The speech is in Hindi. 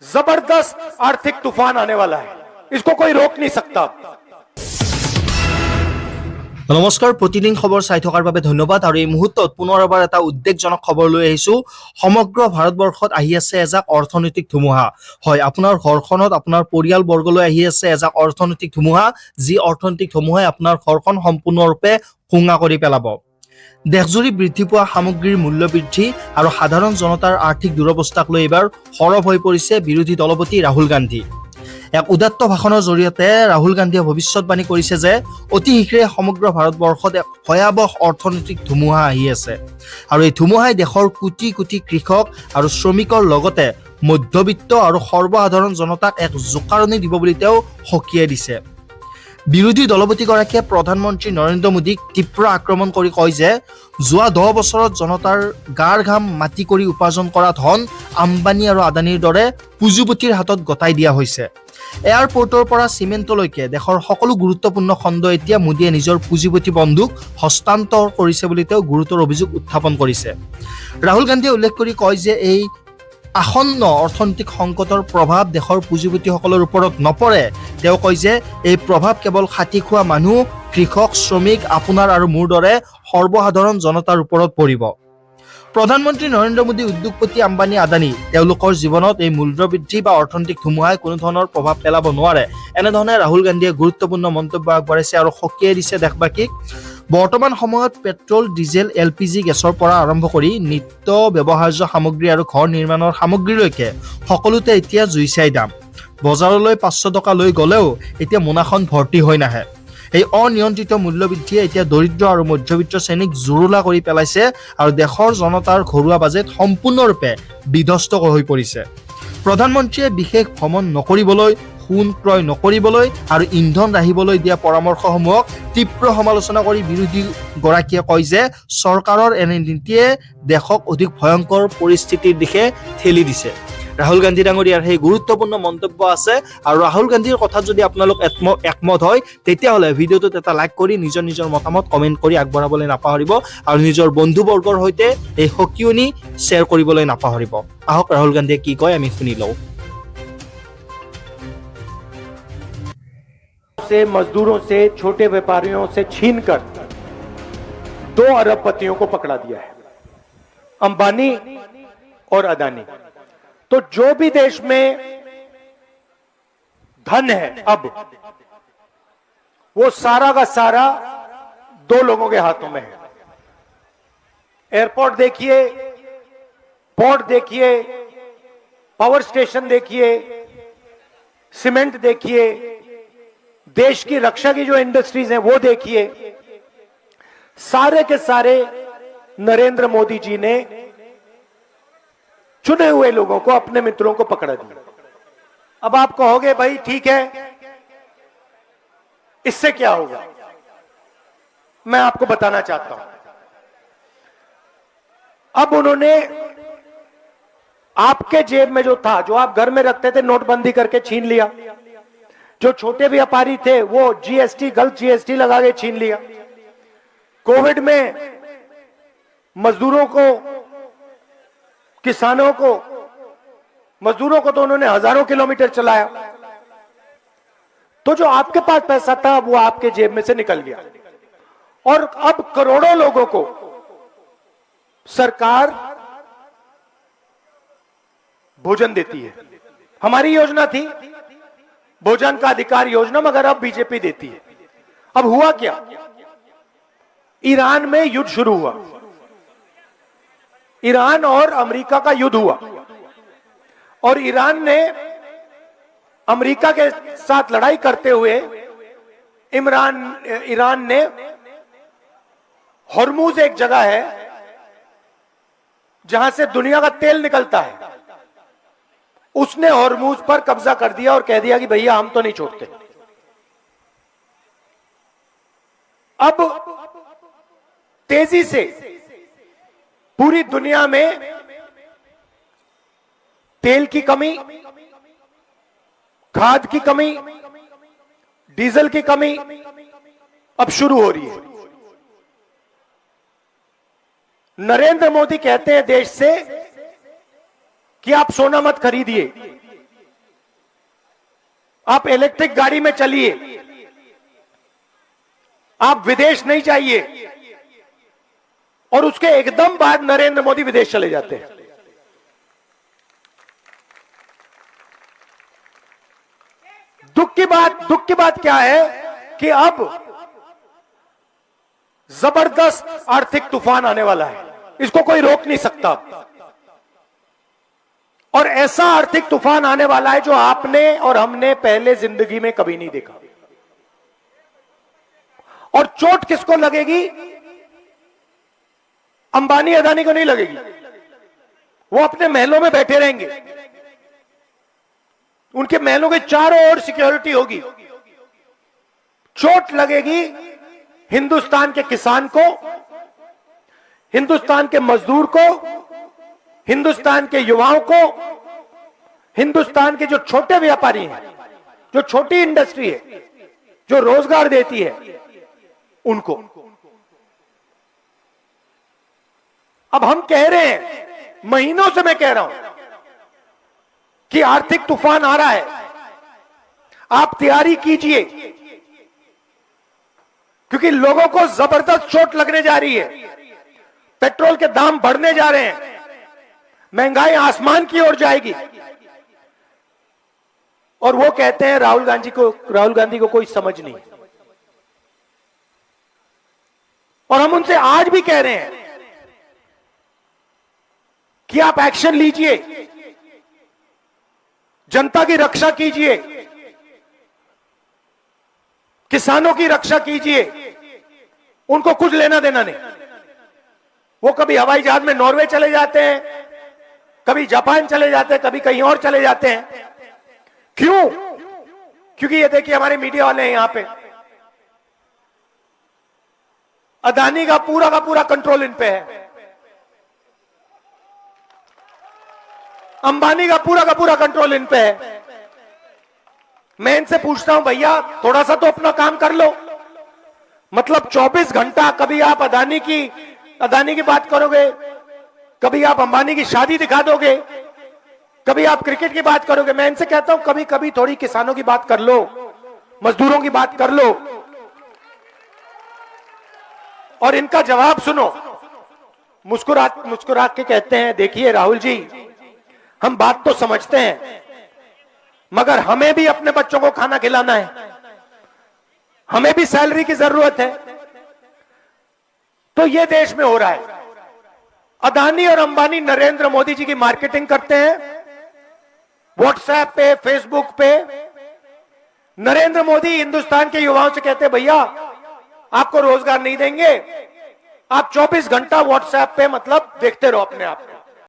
जबरदस्त आर्थिक तूफान आने वाला है, इसको कोई रोक नहीं सकता। নমস্কাৰ, প্ৰতিদিন খবৰ চাই থকাৰ বাবে ধন্যবাদ। আৰু এই মুহূৰ্তত পুনৰ এবাৰ এটা উদ্বেগজনক খবৰ লৈ আহিছো। সমগ্ৰ ভাৰতবৰ্ষত আহি আছে এজাক অৰ্থনৈতিক ধুমুহা। হয়, আপোনাৰ ঘৰখনত আপোনাৰ পৰিয়ালবৰ্গলৈ আহি আছে এজাক অৰ্থনৈতিক ধুমুহা, যি অৰ্থনৈতিক ধুমুহাই আপোনাৰ ঘৰখন সম্পূৰ্ণৰূপে ভুঙা কৰি পেলাব। দেশজুৰি বৃদ্ধি পোৱা সামগ্ৰীৰ মূল্য বৃদ্ধি আৰু সাধাৰণ জনতাৰ আৰ্থিক দুৰৱস্থাক লৈ এইবাৰ সৰব হৈ পৰিছে বিৰোধী দলপতি ৰাহুল গান্ধী। এক উদাত্ত ভাষণৰ জৰিয়তে ৰাহুল গান্ধীয়ে ভৱিষ্যতবাণী কৰিছে যে অতি শীঘ্ৰে সমগ্ৰ ভাৰতবৰ্ষত এক ভয়াৱহ অৰ্থনৈতিক ধুমুহা আহি আছে আৰু এই ধুমুহাই দেশৰ কোটি কোটি কৃষক আৰু শ্ৰমিকৰ লগতে মধ্যবিত্ত আৰু সৰ্বসাধাৰণ জনতাক এক জোকাৰণি দিব বুলি তেওঁ সকীয়াই দিছে। বিৰোধী দলপতিগৰাকীয়ে প্ৰধানমন্ত্ৰী নৰেন্দ্ৰ মোদীক তীব্ৰ আক্ৰমণ কৰি কয় যে যোৱা 10 বছৰত জনতাৰ গাৰ ঘাম মাটি কৰি উপাৰ্জন কৰা ধন আম্বানী আৰু আদানীৰ দৰে পুঁজিপতিৰ হাতত গতাই দিয়া হৈছে। এয়াৰপৰ্টৰ পৰা চিমেণ্টলৈকে দেশৰ সকলো গুৰুত্বপূৰ্ণ খণ্ড এতিয়া মোদীয়ে নিজৰ পুঁজিপতি বন্ধুক হস্তান্তৰ কৰিছে বুলি তেওঁ গুৰুতৰ অভিযোগ উত্থাপন কৰিছে। ৰাহুল গান্ধীয়ে উল্লেখ কৰি কয় যে এই আসন্ন অৰ্থনৈতিক সংকটৰ প্ৰভাৱ দেশৰ পুঁজিপতিসকলৰ ওপৰত নপৰে। তেওঁ কয় যে এই প্ৰভাৱ কেৱল খাটি খোৱা মানুহ, কৃষক, শ্ৰমিক, আপোনাৰ আৰু মোৰ দৰে সৰ্বসাধাৰণ জনতাৰ ওপৰত পৰিব। প্ৰধানমন্ত্ৰী নৰেন্দ্ৰ মোদী, উদ্যোগপতি আম্বানী, আদানী তেওঁলোকৰ জীৱনত এই মূল্যবৃদ্ধি বা অৰ্থনৈতিক ধুমুহাই কোনো ধৰণৰ প্ৰভাৱ পেলাব নোৱাৰে। এনেধৰণে ৰাহুল গান্ধীয়ে গুৰুত্বপূৰ্ণ মন্তব্য আগবঢ়াইছে আৰু সকীয়াই দিছে দেশবাসীক। বৰ্তমান সময়ত পেট্ৰল, ডিজেল, LPG গেছৰ পৰা আৰম্ভ কৰি নিত্য ব্যৱহাৰ্য সামগ্ৰী আৰু ঘৰ নিৰ্মাণৰ সামগ্ৰীলৈকে সকলোতে এতিয়া জুই চাই দাম। বজাৰলৈ 500 টকা লৈ গ'লেও এতিয়া মোনাখন ভৰ্তি হৈ নাহে। এই অনিয়ন্ত্ৰিত মূল্যবৃদ্ধিয়ে এতিয়া দৰিদ্ৰ আৰু মধ্যবিত্ত শ্ৰেণীক জুৰুলা কৰি পেলাইছে আৰু দেশৰ জনতাৰ ঘৰুৱা বাজেট সম্পূৰ্ণৰূপে বিধ্বস্ত হৈ পৰিছে। প্ৰধানমন্ত্ৰীয়ে বিশেষ ভ্ৰমণ নকৰিবলৈ, সোণ ক্ৰয় নকৰিবলৈ আৰু ইন্ধন ৰাখিবলৈ দিয়া পৰামৰ্শসমূহক তীব্ৰ সমালোচনা কৰি বিৰোধীগৰাকীয়ে কয় যে চৰকাৰৰ এনে নীতিয়ে দেশক অধিক ভয়ংকৰ পৰিস্থিতিৰ দিশে ঠেলি দিছে। ৰাহুল গান্ধী ডাঙৰীয়াৰ সেই গুৰুত্বপূৰ্ণ মন্তব্য আছে আৰু ৰাহুল গান্ধীৰ কথাত যদি আপোনালোক একমত হয় তেতিয়াহ'লে ভিডিঅ'টোত এটা লাইক কৰি নিজৰ মতামত কমেণ্ট কৰি আগবঢ়াবলৈ নাপাহৰিব আৰু নিজৰ বন্ধুবৰ্গৰ সৈতে এই সকিয়নি শ্বেয়াৰ কৰিবলৈ নাপাহৰিব। আহক ৰাহুল গান্ধীয়ে কি কয় আমি শুনি লওঁ। से मजदूरों से, छोटे व्यापारियों से छीनकर 2 अरबपतियों को पकड़ा दिया है, अंबानी और अदानी। तो जो भी देश में धन है अब वो सारा का सारा 2 लोगों के हाथों में है। एयरपोर्ट देखिए, पोर्ट देखिए, पावर स्टेशन देखिए, सीमेंट देखिए, देश की रक्षा की जो इंडस्ट्रीज हैं वो देखिए, सारे के सारे नरेंद्र मोदी जी ने चुने हुए लोगों को, अपने मित्रों को पकड़ा दिया। अब आप कहोगे भाई ठीक है, इससे क्या होगा? मैं आपको बताना चाहता हूं। अब उन्होंने आपके जेब में जो था, जो आप घर में रखते थे, नोटबंदी करके छीन लिया। जो छोटे व्यापारी थे वो GST, गलत GST लगा के छीन लिया। कोविड में मजदूरों को, किसानों को, मजदूरों को तो उन्होंने हजारों किलोमीटर चलाया। तो जो आपके पास पैसा था वो आपके जेब में से निकल गया और अब करोड़ों लोगों को सरकार भोजन देती है। हमारी योजना थी भोजन का अधिकार योजना, मगर अब बीजेपी देती है। अब हुआ क्या? ईरान में युद्ध शुरू हुआ, ईरान और अमेरिका का युद्ध हुआ और ईरान ने अमेरिका के साथ लड़ाई करते हुए ईरान ने हॉर्मूज, एक जगह है जहां से दुनिया का तेल निकलता है, उसने हॉर्मूज पर कब्जा कर दिया और कह दिया कि भैया हम तो नहीं छोड़ते। अब तेजी से पूरी दुनिया में तेल की कमी, खाद की कमी, डीजल की कमी अब शुरू हो रही है। नरेंद्र मोदी कहते हैं देश से कि आप सोना मत खरीदिए, आप इलेक्ट्रिक गाड़ी में चलिए, आप विदेश नहीं जाइए, और उसके एकदम बाद नरेंद्र मोदी विदेश चले जाते हैं। दुख की बात क्या है कि अब जबरदस्त आर्थिक तूफान आने वाला है, इसको कोई रोक नहीं सकता। और ऐसा आर्थिक तूफान आने वाला है जो आपने और हमने पहले जिंदगी में कभी नहीं देखा। और चोट किसको लगेगी? अंबानी अदानी को नहीं लगेगी, वो अपने महलों में बैठे रहेंगे, उनके महलों के चारों ओर सिक्योरिटी होगी। चोट लगेगी हिंदुस्तान के किसान को, हिंदुस्तान के मजदूर को, हिंदुस्तान के युवाओं को, हिंदुस्तान के जो छोटे व्यापारी हैं, जो छोटी इंडस्ट्री है, जो रोजगार देती है, उनको। अब हम कह रहे हैं, महीनों से मैं कह रहा हूं कि आर्थिक तूफान आ रहा है, आप तैयारी कीजिए, क्योंकि लोगों को जबरदस्त चोट लगने जा रही है। पेट्रोल के दाम बढ़ने जा रहे हैं, महंगाई आसमान की ओर जाएगी। और वो कहते हैं राहुल गांधी को कोई समझ नहीं। और हम उनसे आज भी कह रहे हैं कि आप एक्शन लीजिए, जनता की रक्षा कीजिए, किसानों की रक्षा कीजिए। उनको कुछ लेना देना नहीं। वो कभी हवाई जहाज में नॉर्वे चले जाते हैं, कभी जापान चले जाते हैं, कभी कहीं और चले जाते हैं। क्यों? क्योंकि ये देखिए हमारे मीडिया वाले हैं यहां पे, अदानी का पूरा कंट्रोल इन पे है, अंबानी का पूरा कंट्रोल इन पे है। मैं इनसे पूछता हूं, भैया थोड़ा सा तो अपना काम कर लो। मतलब 24 घंटा कभी आप अदानी की बात करोगे, कभी आप अंबानी की शादी दिखा दोगे, कभी आप क्रिकेट की बात करोगे। मैं इनसे कहता हूं कभी कभी थोड़ी किसानों की बात कर लो, मजदूरों की बात कर लो। और इनका जवाब सुनो, मुस्कुरा के कहते हैं, देखिए राहुल जी, हम बात तो समझते हैं, मगर हमें भी अपने बच्चों को खाना खिलाना है, हमें भी सैलरी की जरूरत है। तो ये देश में हो रहा है। अदानी और अंबानी नरेंद्र मोदी जी की मार्केटिंग करते हैं व्हाट्सएप पे, फेसबुक पे। नरेंद्र मोदी हिंदुस्तान के युवाओं से कहते हैं, भैया आपको रोजगार नहीं देंगे, आप 24 घंटा व्हाट्सएप पे मतलब देखते रहो अपने आप को।